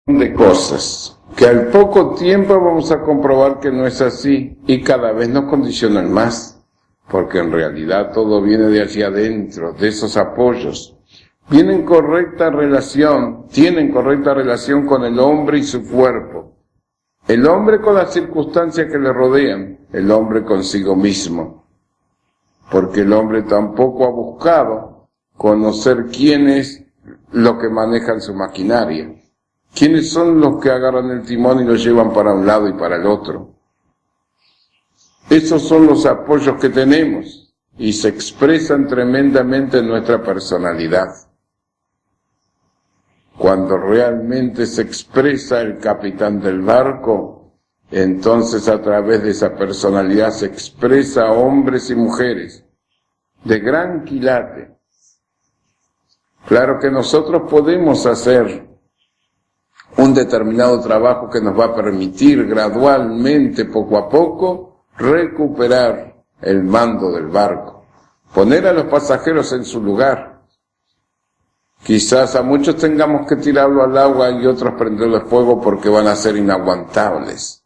de cosas que al poco tiempo vamos a comprobar que no es así y cada vez nos condicionan más, porque en realidad todo viene de hacia adentro, de esos apoyos. Tienen correcta relación con el hombre y su cuerpo. El hombre con las circunstancias que le rodean, el hombre consigo mismo. Porque el hombre tampoco ha buscado conocer quién es lo que manejan su maquinaria. ¿Quiénes son los que agarran el timón y lo llevan para un lado y para el otro? Esos son los apoyos que tenemos y se expresan tremendamente en nuestra personalidad. Cuando realmente se expresa el capitán del barco, entonces a través de esa personalidad se expresa a hombres y mujeres de gran quilate. Claro que nosotros podemos hacer un determinado trabajo que nos va a permitir gradualmente, poco a poco, recuperar el mando del barco, poner a los pasajeros en su lugar. Quizás a muchos tengamos que tirarlo al agua y otros prenderlo fuego porque van a ser inaguantables.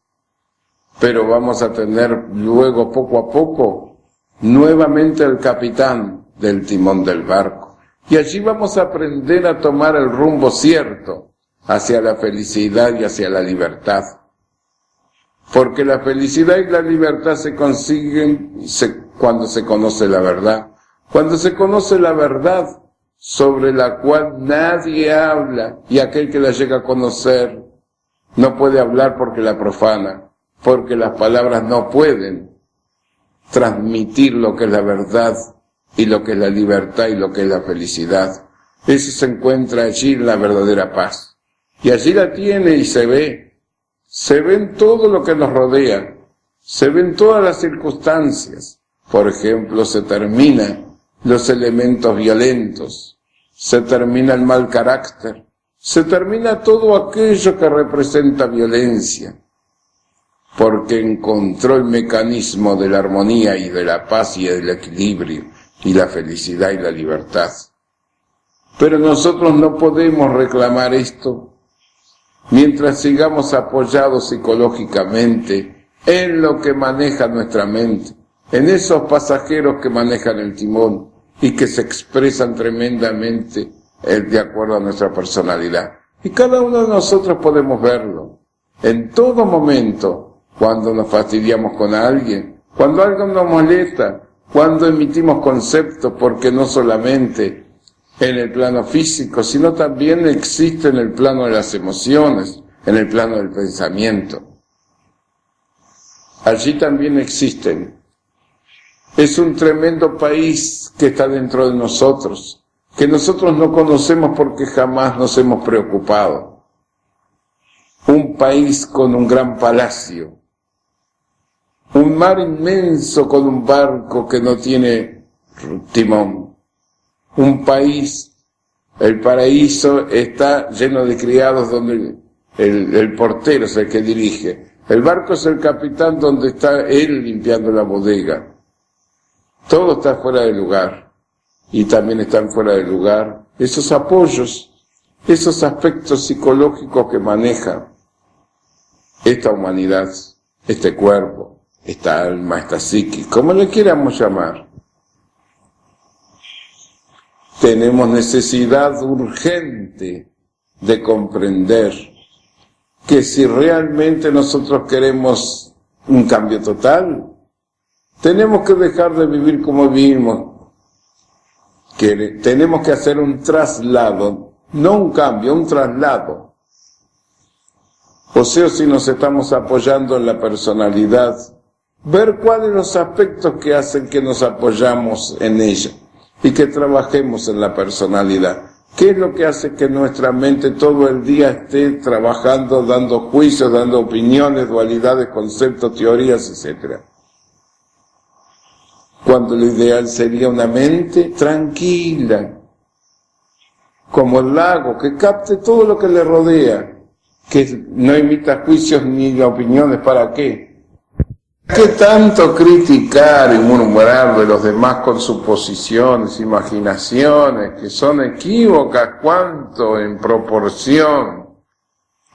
Pero vamos a tener luego, poco a poco, nuevamente el capitán del timón del barco. Y allí vamos a aprender a tomar el rumbo cierto hacia la felicidad y hacia la libertad. Porque la felicidad y la libertad se consiguen cuando se conoce la verdad. Cuando se conoce la verdad sobre la cual nadie habla y aquel que la llega a conocer no puede hablar porque la profana, porque las palabras no pueden transmitir lo que es la verdad y lo que es la libertad y lo que es la felicidad. Eso se encuentra allí en la verdadera paz. Y allí la tiene y se ve en todo lo que nos rodea, se ven todas las circunstancias. Por ejemplo, se terminan los elementos violentos, se termina el mal carácter, se termina todo aquello que representa violencia, porque encontró el mecanismo de la armonía y de la paz y del equilibrio y la felicidad y la libertad. Pero nosotros no podemos reclamar esto mientras sigamos apoyados psicológicamente en lo que maneja nuestra mente, en esos pasajeros que manejan el timón y que se expresan tremendamente de acuerdo a nuestra personalidad. Y cada uno de nosotros podemos verlo en todo momento, cuando nos fastidiamos con alguien, cuando algo nos molesta, cuando emitimos conceptos, porque no solamente en el plano físico, sino también existe en el plano de las emociones, en el plano del pensamiento. Allí también existen. Es un tremendo país que está dentro de nosotros, que nosotros no conocemos porque jamás nos hemos preocupado. Un país con un gran palacio, un mar inmenso con un barco que no tiene timón. Un país, el paraíso está lleno de criados donde el portero es el que dirige. El barco es el capitán donde está él limpiando la bodega. Todo está fuera de lugar. Y también están fuera de lugar esos apoyos, esos aspectos psicológicos que maneja esta humanidad, este cuerpo, esta alma, esta psique, como le queramos llamar. Tenemos necesidad urgente de comprender que si realmente nosotros queremos un cambio total, tenemos que dejar de vivir como vivimos. Tenemos que hacer un traslado, no un cambio, un traslado. O sea, si nos estamos apoyando en la personalidad, ver cuáles son los aspectos que hacen que nos apoyamos en ella. Y que trabajemos en la personalidad. ¿Qué es lo que hace que nuestra mente todo el día esté trabajando, dando juicios, dando opiniones, dualidades, conceptos, teorías, etc.? Cuando lo ideal sería una mente tranquila, como el lago, que capte todo lo que le rodea, que no emita juicios ni opiniones. ¿Para qué? ¿Qué tanto criticar y murmurar de los demás con suposiciones, imaginaciones, que son equívocas, cuánto en proporción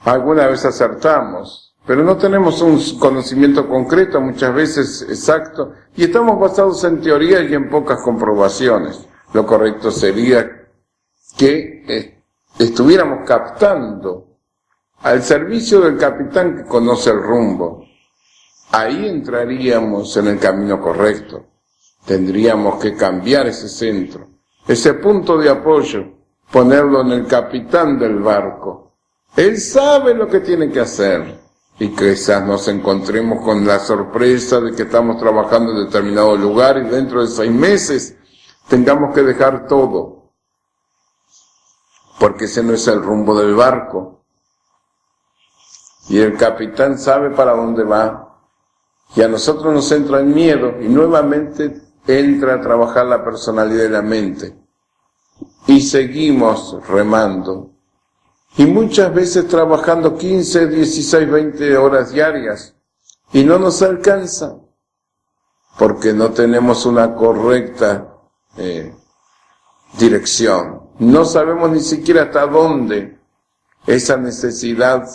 Alguna vez acertamos, pero no tenemos un conocimiento concreto, muchas veces exacto, y estamos basados en teoría y en pocas comprobaciones. Lo correcto sería que estuviéramos captando al servicio del capitán que conoce el rumbo. Ahí entraríamos en el camino correcto. Tendríamos que cambiar ese centro, ese punto de apoyo, ponerlo en el capitán del barco. Él sabe lo que tiene que hacer, y quizás nos encontremos con la sorpresa de que estamos trabajando en determinado lugar y dentro de 6 meses tengamos que dejar todo, porque ese no es el rumbo del barco. Y el capitán sabe para dónde va, y a nosotros nos entra el miedo, y nuevamente entra a trabajar la personalidad de la mente, y seguimos remando, y muchas veces trabajando 15, 16, 20 horas diarias, y no nos alcanza, porque no tenemos una correcta dirección. No sabemos ni siquiera hasta dónde esa necesidad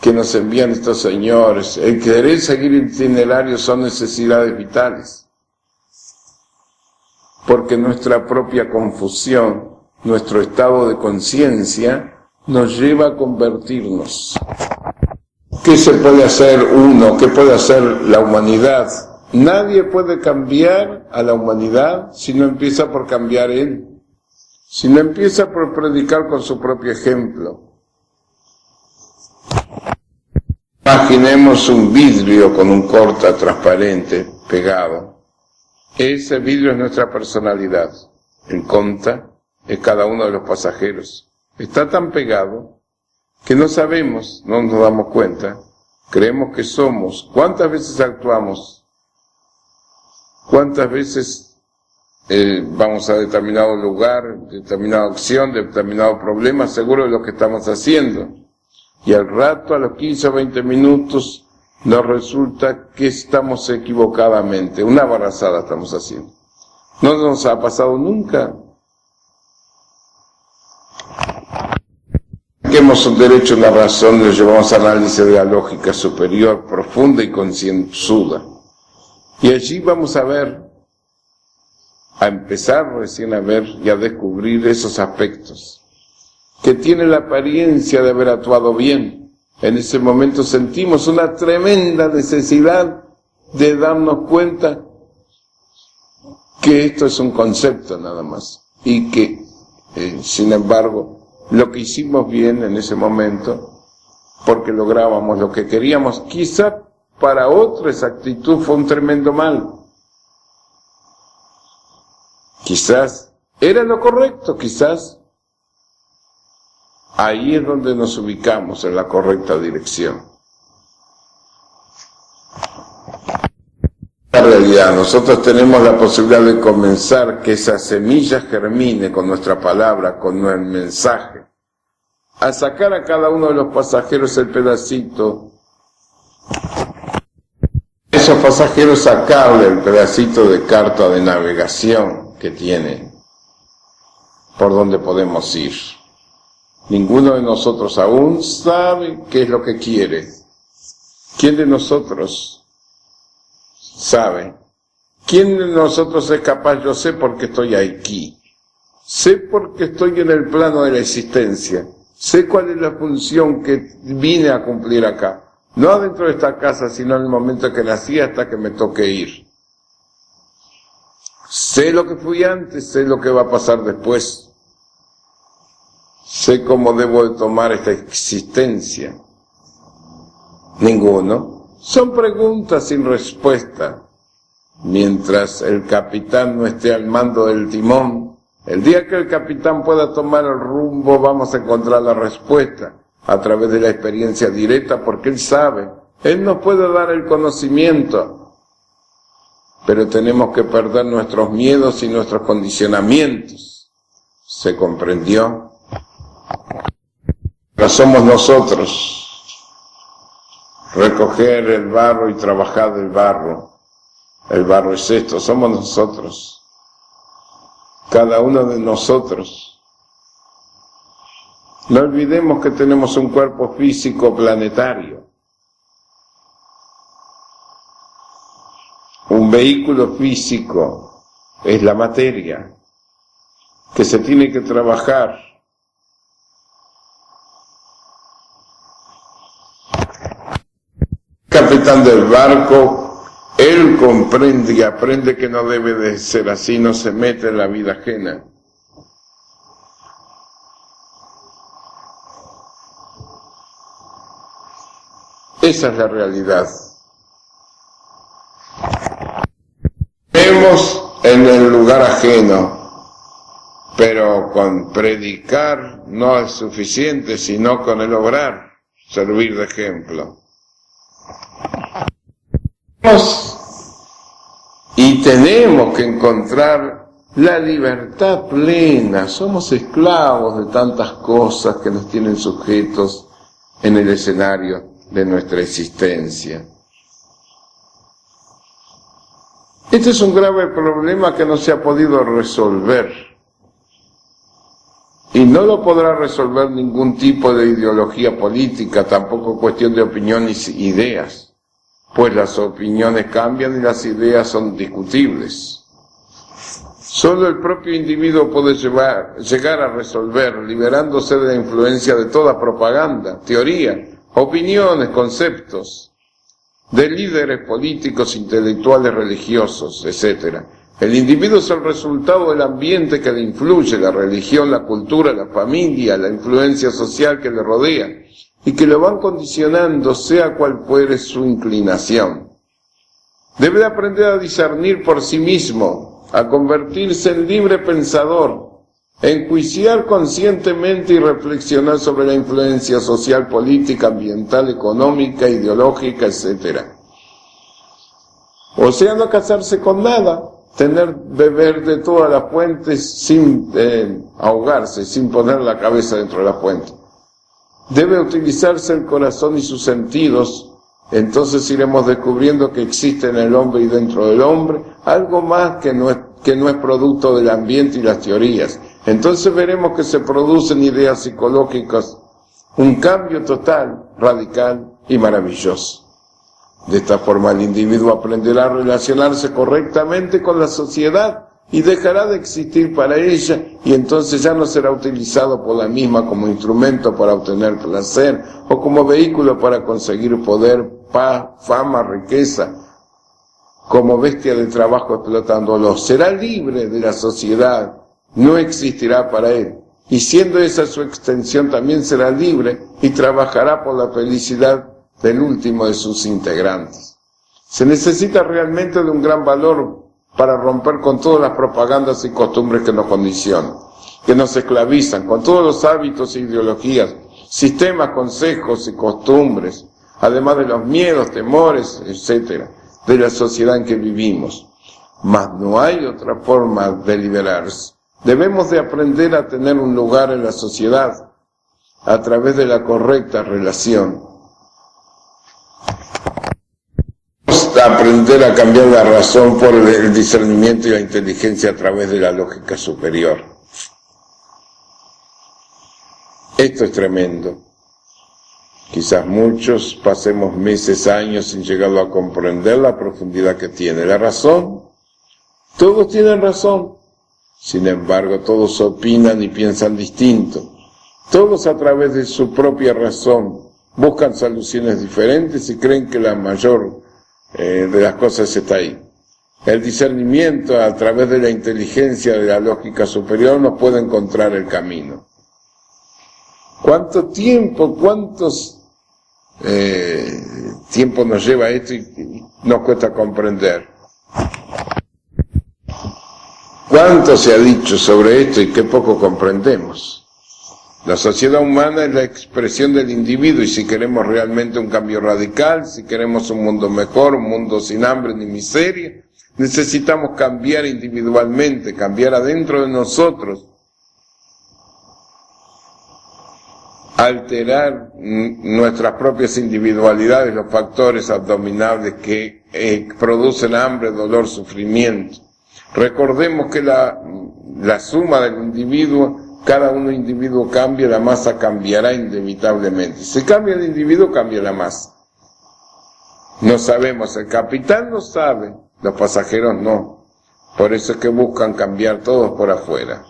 que nos envían estos señores, el querer seguir itinerarios, son necesidades vitales. Porque nuestra propia confusión, nuestro estado de conciencia, nos lleva a convertirnos. ¿Qué se puede hacer uno? ¿Qué puede hacer la humanidad? Nadie puede cambiar a la humanidad si no empieza por cambiar él. Si no empieza por predicar con su propio ejemplo. Imaginemos un vidrio con un corta transparente pegado. Ese vidrio es nuestra personalidad. El conta es cada uno de los pasajeros. Está tan pegado que no sabemos, no nos damos cuenta. Creemos que somos. ¿Cuántas veces actuamos? ¿Cuántas veces vamos a determinado lugar, determinada acción, determinado problema, seguro de lo que estamos haciendo? Y al rato, a los 15 o 20 minutos, nos resulta que estamos equivocadamente. Una barrazada estamos haciendo. ¿No nos ha pasado nunca? Tenemos un derecho, una razón, lo llevamos a análisis de la lógica superior, profunda y concienzuda. Y allí vamos a ver, a empezar recién a ver y a descubrir esos aspectos que tienen la apariencia de haber actuado bien. En ese momento sentimos una tremenda necesidad de darnos cuenta que esto es un concepto nada más, y que, sin embargo, lo que hicimos bien en ese momento, porque lográbamos lo que queríamos, quizá para otro esa actitud fue un tremendo mal. Quizás era lo correcto, quizás ahí es donde nos ubicamos en la correcta dirección. La realidad, nosotros tenemos la posibilidad de comenzar que esa semilla germine con nuestra palabra, con el mensaje, a sacar a cada uno de los pasajeros el pedacito, esos pasajeros sacarle el pedacito de carta de navegación que tienen, por donde podemos ir. Ninguno de nosotros aún sabe qué es lo que quiere. ¿Quién de nosotros sabe? ¿Quién de nosotros es capaz? Yo sé porque estoy aquí. Sé porque estoy en el plano de la existencia. Sé cuál es la función que vine a cumplir acá. No adentro de esta casa, sino en el momento que nací hasta que me toque ir. Sé lo que fui antes, sé lo que va a pasar después. Sé cómo debo de tomar esta existencia. Ninguno. Son preguntas sin respuesta. Mientras el capitán no esté al mando del timón, el día que el capitán pueda tomar el rumbo, vamos a encontrar la respuesta a través de la experiencia directa, porque él sabe. Él nos puede dar el conocimiento, pero tenemos que perder nuestros miedos y nuestros condicionamientos. ¿Se comprendió? No somos nosotros. Recoger el barro y trabajar del barro. El barro es esto, somos nosotros. Cada uno de nosotros. No olvidemos que tenemos un cuerpo físico planetario. Un vehículo físico es la materia que se tiene que trabajar. Capitán del barco, él comprende y aprende que no debe de ser así, no se mete en la vida ajena. Esa es la realidad. Vemos en el lugar ajeno, pero con predicar no es suficiente, sino con el obrar, servir de ejemplo. Y tenemos que encontrar la libertad plena. Somos esclavos de tantas cosas que nos tienen sujetos en el escenario de nuestra existencia. Este es un grave problema que no se ha podido resolver. Y no lo podrá resolver ningún tipo de ideología política, tampoco cuestión de opiniones e ideas, pues las opiniones cambian y las ideas son discutibles. Solo el propio individuo puede llegar a resolver, liberándose de la influencia de toda propaganda, teoría, opiniones, conceptos, de líderes políticos, intelectuales, religiosos, etc. El individuo es el resultado del ambiente que le influye, la religión, la cultura, la familia, la influencia social que le rodea, y que lo van condicionando, sea cual fuere su inclinación. Debe aprender a discernir por sí mismo, a convertirse en libre pensador, enjuiciar conscientemente y reflexionar sobre la influencia social, política, ambiental, económica, ideológica, etc. O sea, no casarse con nada, beber de todas las fuentes sin ahogarse, sin poner la cabeza dentro de la fuente. Debe utilizarse el corazón y sus sentidos, entonces iremos descubriendo que existe en el hombre y dentro del hombre algo más que no es producto del ambiente y las teorías. Entonces veremos que se producen ideas psicológicas, un cambio total, radical y maravilloso. De esta forma el individuo aprenderá a relacionarse correctamente con la sociedad y dejará de existir para ella, y entonces ya no será utilizado por la misma como instrumento para obtener placer o como vehículo para conseguir poder, paz, fama, riqueza, como bestia de trabajo explotándolo. Será libre de la sociedad, no existirá para él, y siendo esa su extensión también será libre y trabajará por la felicidad del último de sus integrantes. Se necesita realmente de un gran valor para romper con todas las propagandas y costumbres que nos condicionan, que nos esclavizan, con todos los hábitos e ideologías, sistemas, consejos y costumbres, además de los miedos, temores, etc., de la sociedad en que vivimos. Mas no hay otra forma de liberarse. Debemos de aprender a tener un lugar en la sociedad a través de la correcta relación. Aprender a cambiar la razón por el discernimiento y la inteligencia a través de la lógica superior. Esto es tremendo. Quizás muchos pasemos meses, años sin llegar a comprender la profundidad que tiene. La razón, todos tienen razón. Sin embargo, todos opinan y piensan distinto. Todos a través de su propia razón buscan soluciones diferentes y creen que la mayor de las cosas está ahí. El discernimiento a través de la inteligencia de la lógica superior nos puede encontrar el camino. ¿Cuánto tiempo, tiempo nos lleva esto y nos cuesta comprender? ¿Cuánto se ha dicho sobre esto y qué poco comprendemos? La sociedad humana es la expresión del individuo, y si queremos realmente un cambio radical, si queremos un mundo mejor, un mundo sin hambre ni miseria, necesitamos cambiar individualmente, cambiar adentro de nosotros, alterar nuestras propias individualidades, los factores abominables que producen hambre, dolor, sufrimiento. Recordemos que la suma del individuo cada uno individuo cambia, la masa cambiará inevitablemente. Si cambia el individuo, cambia la masa. No sabemos, el capitán no sabe, los pasajeros no. Por eso es que buscan cambiar todos por afuera.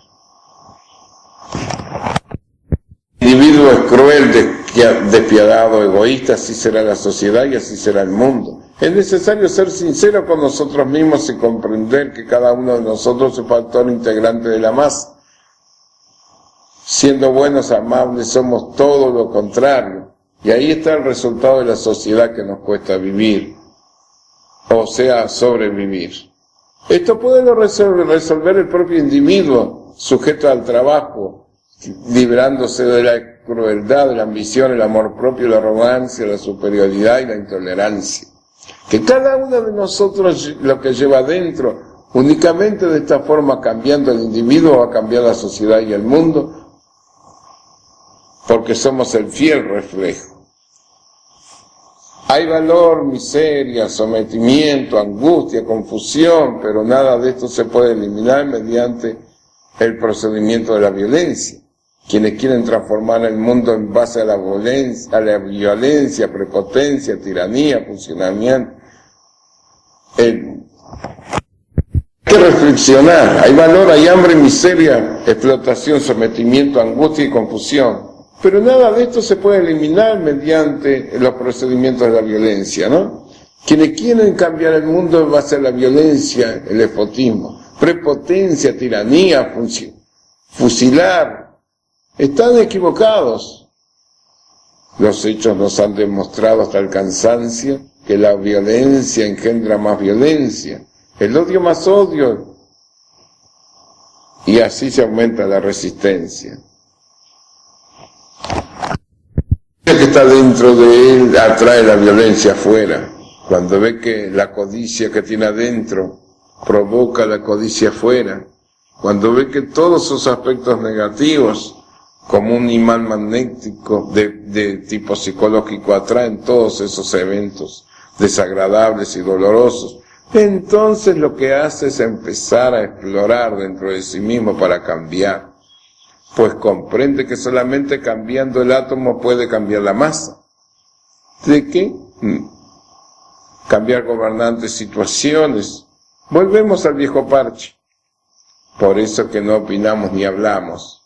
El individuo es cruel, despiadado, egoísta, así será la sociedad y así será el mundo. Es necesario ser sincero con nosotros mismos y comprender que cada uno de nosotros es un factor integrante de la masa. Siendo buenos, amables, somos todo lo contrario. Y ahí está el resultado de la sociedad que nos cuesta vivir. O sea, sobrevivir. Esto puede resolver el propio individuo, sujeto al trabajo, librándose de la crueldad, de la ambición, el amor propio, la arrogancia, la superioridad y la intolerancia. Que cada uno de nosotros lo que lleva adentro, únicamente de esta forma cambiando el individuo va a cambiar la sociedad y el mundo, porque somos el fiel reflejo. Hay valor, miseria, sometimiento, angustia, confusión, pero nada de esto se puede eliminar mediante el procedimiento de la violencia. Quienes quieren transformar el mundo en base a la violencia, prepotencia, tiranía, funcionamiento. Hay que reflexionar. Hay valor, hay hambre, miseria, explotación, sometimiento, angustia y confusión. Pero nada de esto se puede eliminar mediante los procedimientos de la violencia, ¿no? Quienes quieren cambiar el mundo en base a la violencia, el despotismo, prepotencia, tiranía, fusilar, están equivocados. Los hechos nos han demostrado hasta el cansancio que la violencia engendra más violencia, el odio más odio, y así se aumenta la resistencia. El que está dentro de él atrae la violencia afuera. Cuando ve que la codicia que tiene adentro provoca la codicia afuera, cuando ve que todos sus aspectos negativos, como un imán magnético de tipo psicológico, atraen todos esos eventos desagradables y dolorosos, entonces lo que hace es empezar a explorar dentro de sí mismo para cambiar. Pues comprende que solamente cambiando el átomo puede cambiar la masa. ¿De qué? Cambiar gobernantes, situaciones. Volvemos al viejo parche. Por eso que no opinamos ni hablamos.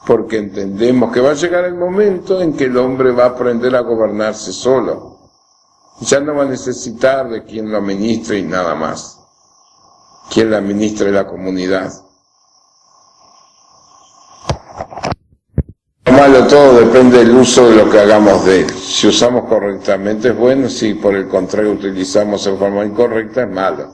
Porque entendemos que va a llegar el momento en que el hombre va a aprender a gobernarse solo. Ya no va a necesitar de quien lo administre y nada más. Quien lo administre la comunidad. Malo todo depende del uso de lo que hagamos de él. Si usamos correctamente es bueno, si por el contrario utilizamos en forma incorrecta es malo.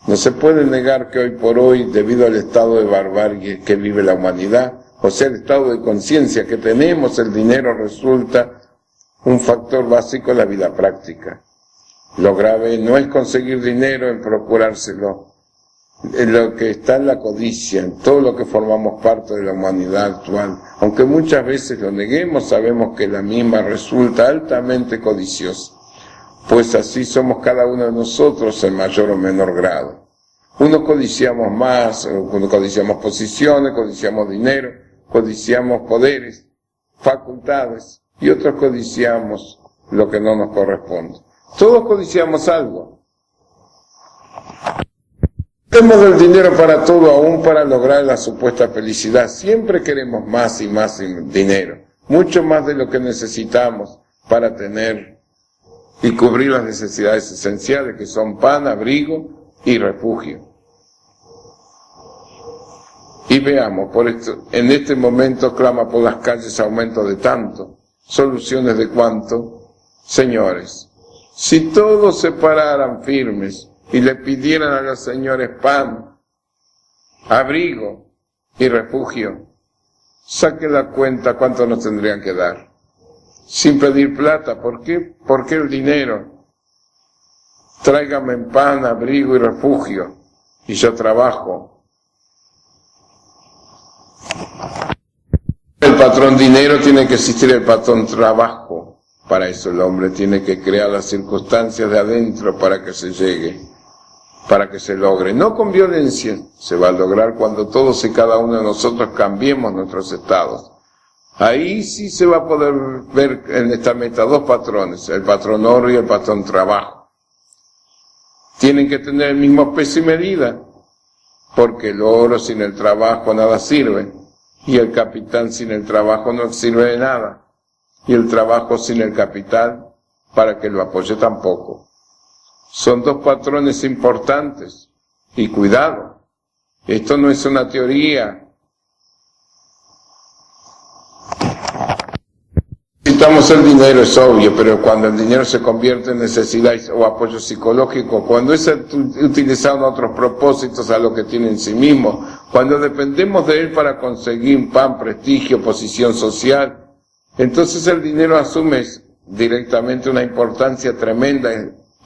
No se puede negar que hoy por hoy, debido al estado de barbarie que vive la humanidad, o sea, el estado de conciencia que tenemos, el dinero resulta un factor básico en la vida práctica. Lo grave no es conseguir dinero en procurárselo, en lo que está en la codicia, en todo lo que formamos parte de la humanidad actual. Aunque muchas veces lo neguemos, sabemos que la misma resulta altamente codiciosa, pues así somos cada uno de nosotros en mayor o menor grado. Unos codiciamos más, unos codiciamos posiciones, codiciamos dinero, codiciamos poderes, facultades, y otros codiciamos lo que no nos corresponde. Todos codiciamos algo. Tenemos el dinero para todo, aún para lograr la supuesta felicidad. Siempre queremos más y más dinero, mucho más de lo que necesitamos para tener y cubrir las necesidades esenciales que son pan, abrigo y refugio. Y veamos, en este momento clama por las calles aumento de tanto, soluciones de cuánto. Señores, si todos se pararan firmes y le pidieran a los señores pan, abrigo y refugio, saque la cuenta cuánto nos tendrían que dar. Sin pedir plata, ¿por qué? ¿Por qué el dinero? Tráigame pan, abrigo y refugio, y yo trabajo. El patrón dinero, tiene que existir el patrón trabajo. Para eso el hombre tiene que crear las circunstancias de adentro para que se llegue. para que se logre. No con violencia, se va a lograr cuando todos y cada uno de nosotros cambiemos nuestros estados. Ahí sí se va a poder ver en esta meta dos patrones, el patrón oro y el patrón trabajo. Tienen que tener el mismo peso y medida, porque el oro sin el trabajo nada sirve, y el capital sin el trabajo no sirve de nada, y el trabajo sin el capital, para que lo apoye tampoco. Son dos patrones importantes, y cuidado, esto no es una teoría. Necesitamos el dinero, es obvio, pero cuando el dinero se convierte en necesidad o apoyo psicológico, cuando es utilizado en otros propósitos a lo que tiene en sí mismo, cuando dependemos de él para conseguir pan, prestigio, posición social, entonces el dinero asume directamente una importancia tremenda,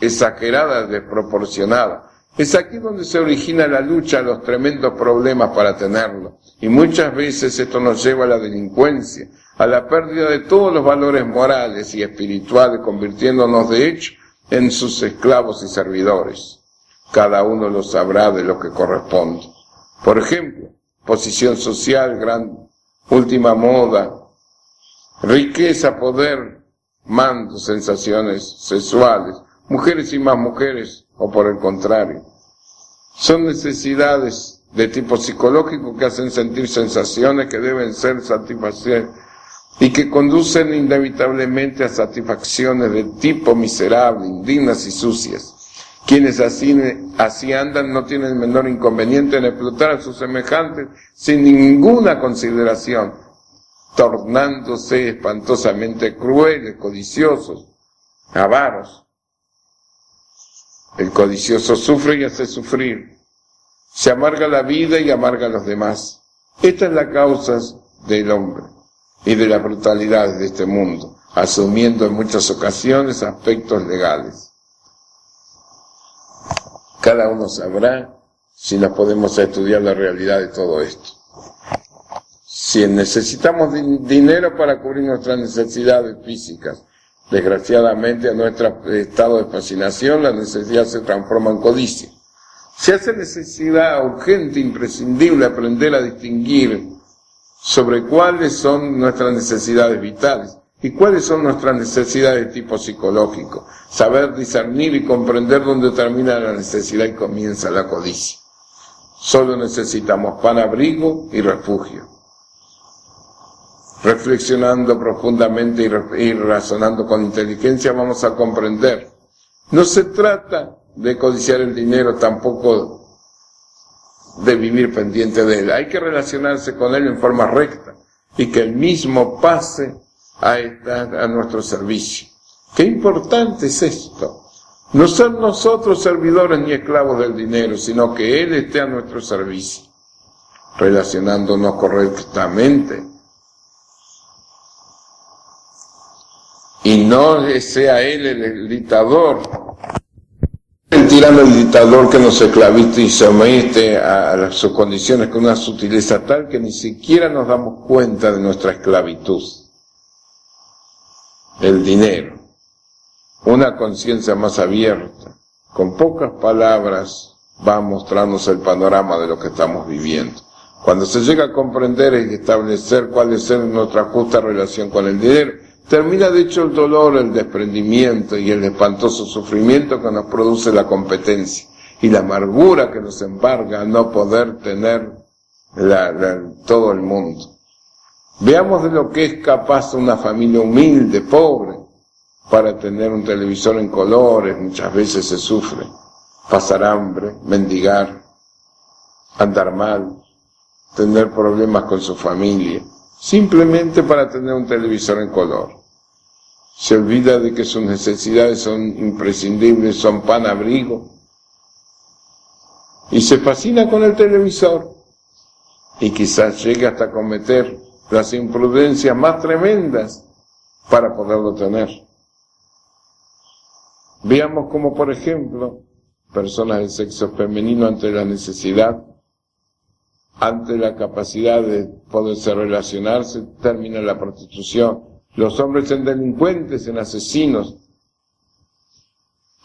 exagerada, desproporcionada. Es aquí donde se origina la lucha, los tremendos problemas para tenerlo. Y muchas veces esto nos lleva a la delincuencia, a la pérdida de todos los valores morales y espirituales, convirtiéndonos de hecho en sus esclavos y servidores. Cada uno lo sabrá de lo que corresponde. Por ejemplo, posición social, gran, última moda, riqueza, poder, mando, sensaciones sexuales, mujeres y más mujeres, o por el contrario. Son necesidades de tipo psicológico que hacen sentir sensaciones que deben ser satisfechas y que conducen inevitablemente a satisfacciones de tipo miserable, indignas y sucias. Quienes así andan no tienen el menor inconveniente en explotar a sus semejantes sin ninguna consideración, tornándose espantosamente crueles, codiciosos, avaros. El codicioso sufre y hace sufrir. Se amarga la vida y amarga a los demás. Esta es la causa del hombre y de las brutalidades de este mundo, asumiendo en muchas ocasiones aspectos legales. Cada uno sabrá si nos podemos estudiar la realidad de todo esto. Si necesitamos dinero para cubrir nuestras necesidades físicas, desgraciadamente a nuestro estado de fascinación la necesidad se transforma en codicia. Se hace necesidad urgente, imprescindible, aprender a distinguir sobre cuáles son nuestras necesidades vitales y cuáles son nuestras necesidades de tipo psicológico. Saber discernir y comprender dónde termina la necesidad y comienza la codicia. Solo necesitamos pan, abrigo y refugio. Reflexionando profundamente y razonando con inteligencia vamos a comprender. No se trata de codiciar el dinero, tampoco de vivir pendiente de él. Hay que relacionarse con él en forma recta y que él mismo pase a nuestro servicio. Qué importante es esto. No ser nosotros servidores ni esclavos del dinero, sino que él esté a nuestro servicio, relacionándonos correctamente. Y no sea él el dictador, el tirano, el dictador que nos esclaviza y somete a sus condiciones con una sutileza tal que ni siquiera nos damos cuenta de nuestra esclavitud. El dinero, una conciencia más abierta, con pocas palabras va a mostrarnos el panorama de lo que estamos viviendo. Cuando se llega a comprender y establecer cuál es nuestra justa relación con el dinero, termina de hecho el dolor, el desprendimiento y el espantoso sufrimiento que nos produce la competencia y la amargura que nos embarga a no poder tener todo el mundo. Veamos de lo que es capaz una familia humilde, pobre, para tener un televisor en colores. Muchas veces se sufre, pasar hambre, mendigar, andar mal, tener problemas con su familia, simplemente para tener un televisor en color. Se olvida de que sus necesidades son imprescindibles, son pan, abrigo, y se fascina con el televisor, y quizás llegue hasta cometer las imprudencias más tremendas para poderlo tener. Veamos como, por ejemplo, personas del sexo femenino ante la necesidad, ante la capacidad de poderse relacionarse, termina la prostitución. Los hombres en delincuentes, en asesinos,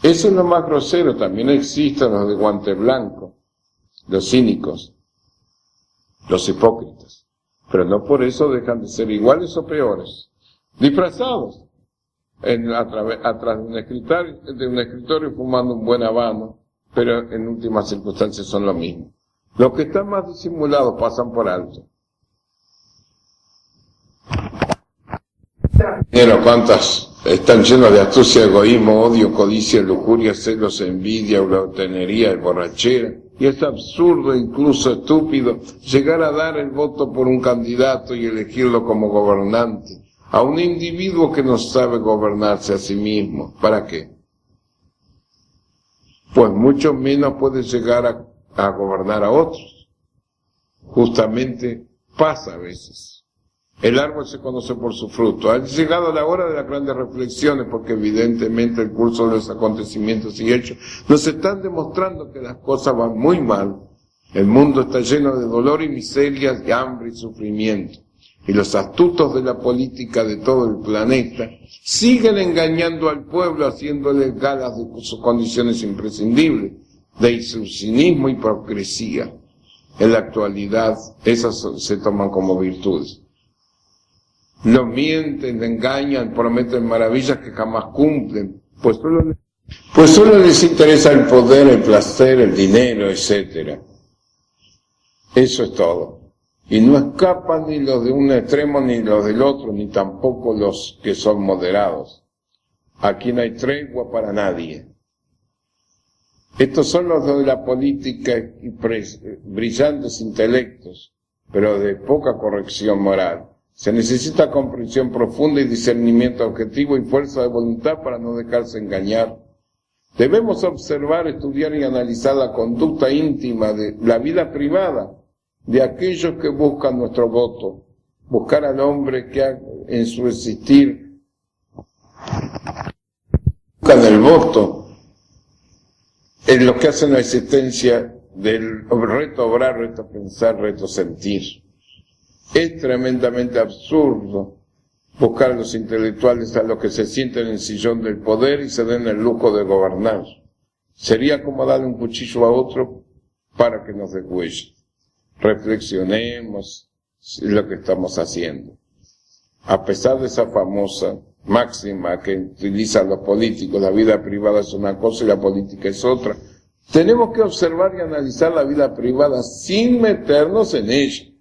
Eso es lo más grosero. También existen los de guante blanco, los cínicos, los hipócritas. Pero no por eso dejan de ser iguales o peores. Disfrazados atrás de un escritorio fumando un buen habano, pero en últimas circunstancias son lo mismo. Los que están más disimulados pasan por alto. Pero cuántas están llenos de astucia, egoísmo, odio, codicia, lujuria, celos, envidia, glotonería y borrachera. Y es absurdo, incluso estúpido, llegar a dar el voto por un candidato y elegirlo como gobernante a un individuo que no sabe gobernarse a sí mismo. ¿Para qué? Pues mucho menos puede llegar a gobernar a otros. Justamente pasa a veces. El árbol se conoce por su fruto. Ha llegado la hora de las grandes reflexiones, porque evidentemente el curso de los acontecimientos y hechos nos están demostrando que las cosas van muy mal. El mundo está lleno de dolor y miseria, de hambre y sufrimiento. Y los astutos de la política de todo el planeta siguen engañando al pueblo, haciéndole galas de sus condiciones imprescindibles, de su cinismo y hipocresía. En la actualidad, esas se toman como virtudes. No mienten, engañan, prometen maravillas que jamás cumplen, pues solo les interesa el poder, el placer, el dinero, etc. Eso es todo. Y no escapan ni los de un extremo ni los del otro, ni tampoco los que son moderados. Aquí no hay tregua para nadie. Estos son los de la política y brillantes intelectos, pero de poca corrección moral. Se necesita comprensión profunda y discernimiento objetivo y fuerza de voluntad para no dejarse engañar. Debemos observar, estudiar y analizar la conducta íntima de la vida privada de aquellos que buscan nuestro voto. Buscar al hombre que en su existir buscan el voto, en lo que hacen la existencia del reto obrar, reto pensar, reto sentir. Es tremendamente absurdo buscar a los intelectuales a los que se sienten en el sillón del poder y se den el lujo de gobernar. Sería como darle un cuchillo a otro para que nos degüelle. Reflexionemos lo que estamos haciendo. A pesar de esa famosa máxima que utilizan los políticos, la vida privada es una cosa y la política es otra, tenemos que observar y analizar la vida privada sin meternos en ella,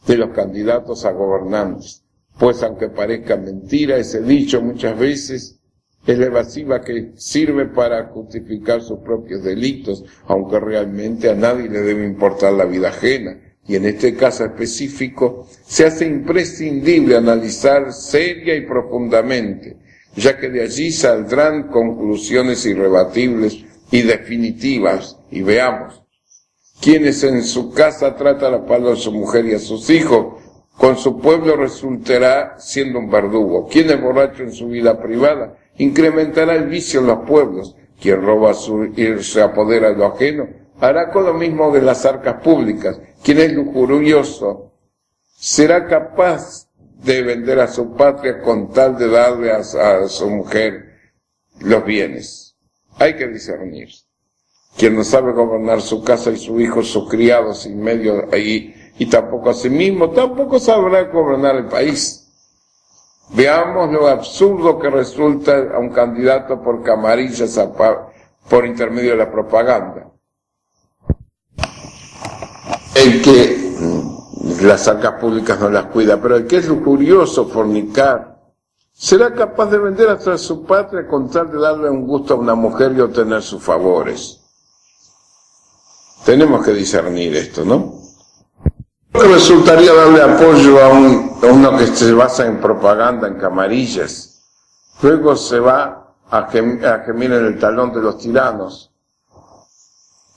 de los candidatos a gobernantes, pues aunque parezca mentira, ese dicho muchas veces es la evasiva que sirve para justificar sus propios delitos, aunque realmente a nadie le debe importar la vida ajena, y en este caso específico se hace imprescindible analizar seria y profundamente, ya que de allí saldrán conclusiones irrebatibles y definitivas, y veamos. Quienes en su casa tratan a palo a su mujer y a sus hijos, con su pueblo resultará siendo un verdugo. Quien es borracho en su vida privada, incrementará el vicio en los pueblos. Quien roba y se apodera de lo ajeno, hará con lo mismo de las arcas públicas. Quien es lujurioso, será capaz de vender a su patria con tal de darle a su mujer los bienes. Hay que discernir. Quien no sabe gobernar su casa y su hijo, sus criados sin medio ahí, y tampoco a sí mismo, tampoco sabrá gobernar el país. Veamos lo absurdo que resulta a un candidato por camarillas por intermedio de la propaganda. El que las arcas públicas no las cuida, pero el que es lujurioso, fornicar, será capaz de vender hasta su patria con tal de darle un gusto a una mujer y obtener sus favores. Tenemos que discernir esto, ¿no? ¿Qué resultaría darle apoyo a uno que se basa en propaganda, en camarillas? Luego se va a gemir en el talón de los tiranos,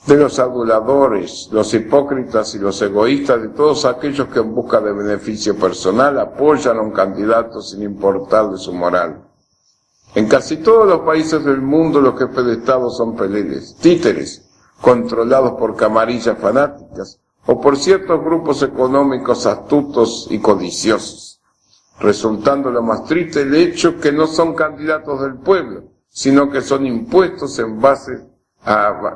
de los aduladores, los hipócritas y los egoístas, de todos aquellos que en busca de beneficio personal apoyan a un candidato sin importar de su moral. En casi todos los países del mundo los jefes de Estado son peleles, títeres, controlados por camarillas fanáticas o por ciertos grupos económicos astutos y codiciosos, resultando lo más triste el hecho que no son candidatos del pueblo, sino que son impuestos en base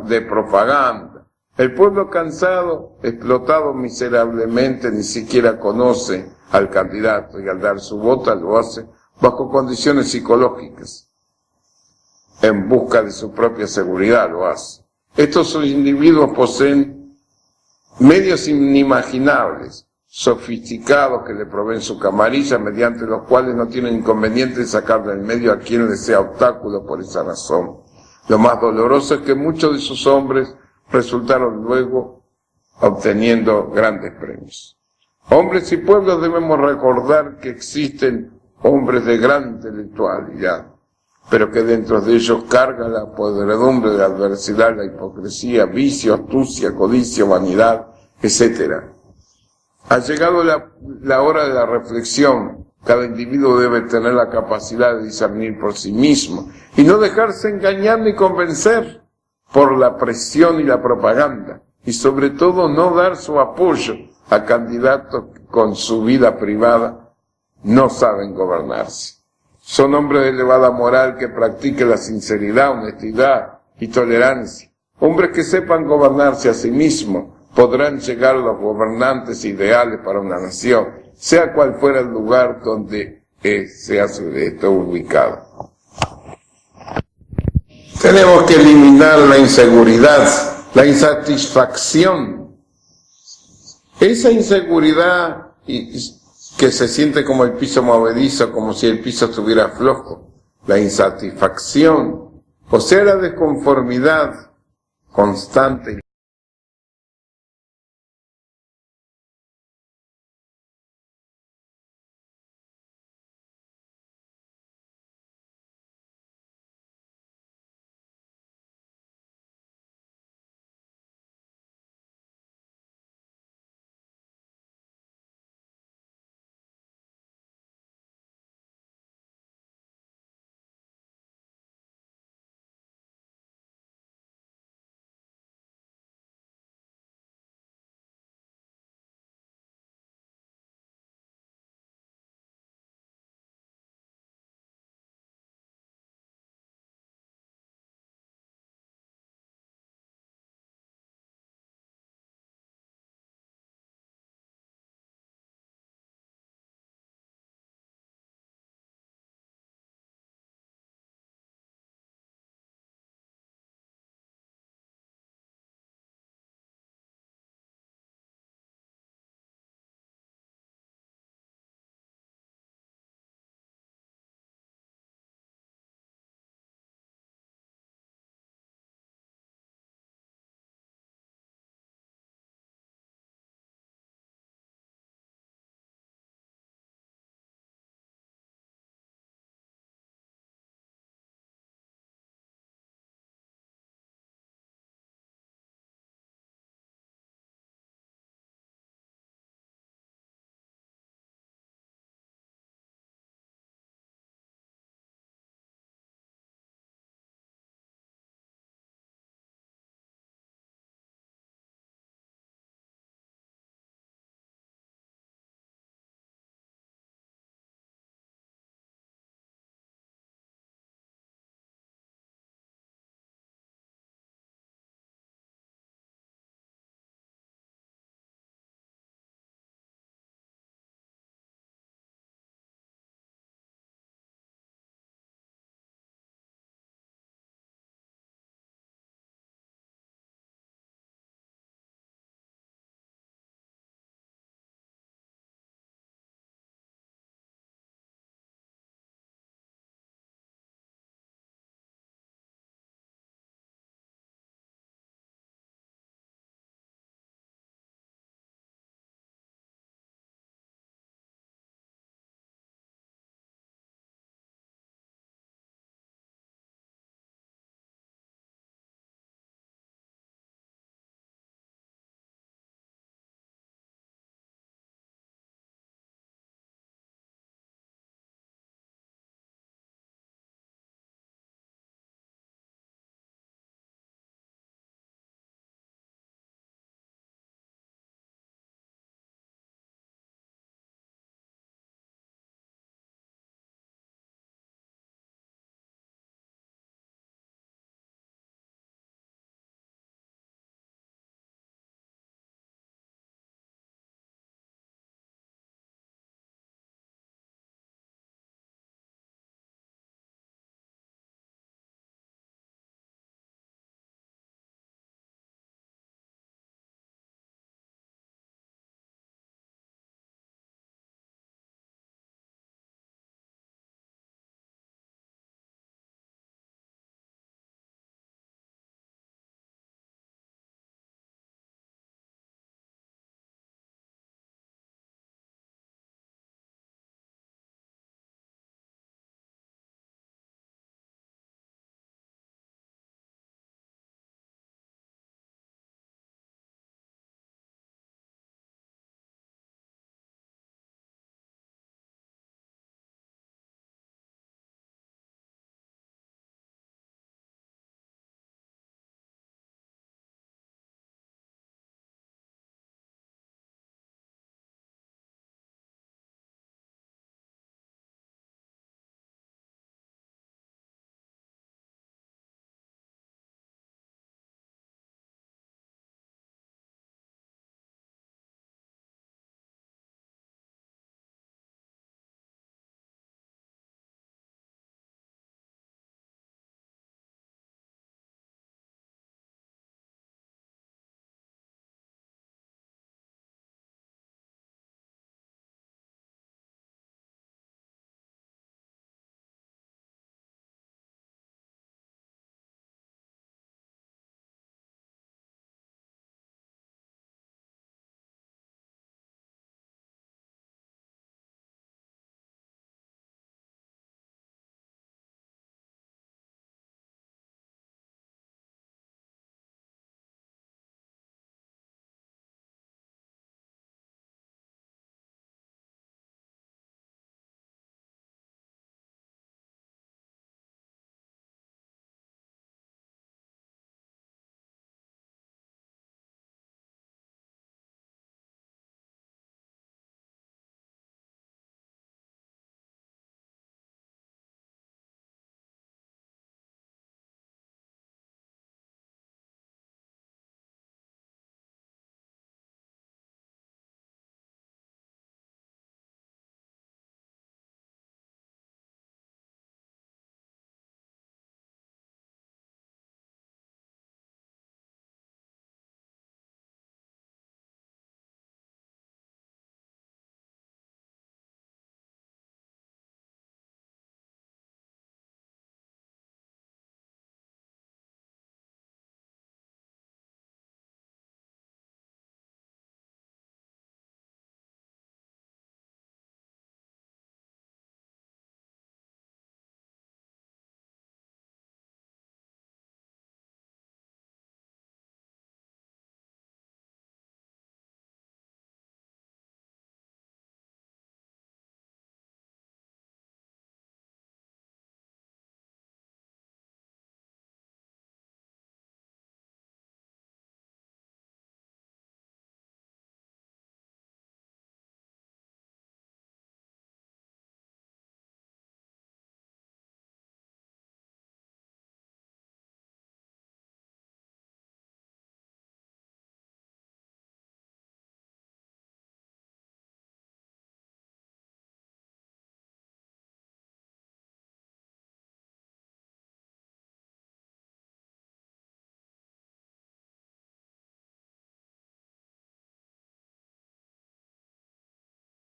de propaganda. El pueblo cansado, explotado miserablemente, ni siquiera conoce al candidato y al dar su voto lo hace bajo condiciones psicológicas. En busca de su propia seguridad lo hace. Estos individuos poseen medios inimaginables, sofisticados que le proveen su camarilla, mediante los cuales no tienen inconveniente en sacar del medio a quien le sea obstáculo por esa razón. Lo más doloroso es que muchos de sus hombres resultaron luego obteniendo grandes premios. Hombres y pueblos debemos recordar que existen hombres de gran intelectualidad, pero que dentro de ellos carga la podredumbre de la adversidad, la hipocresía, vicio, astucia, codicia, vanidad, etc. Ha llegado la hora de la reflexión. Cada individuo debe tener la capacidad de discernir por sí mismo y no dejarse engañar ni convencer por la presión y la propaganda, y sobre todo no dar su apoyo a candidatos que con su vida privada no saben gobernarse. Son hombres de elevada moral que practiquen la sinceridad, honestidad y tolerancia. Hombres que sepan gobernarse a sí mismos podrán llegar a los gobernantes ideales para una nación, sea cual fuera el lugar donde esté ubicado. Tenemos que eliminar la inseguridad, la insatisfacción. Esa inseguridad que se siente como el piso movedizo, como si el piso estuviera flojo. La insatisfacción, o sea, la desconformidad constante y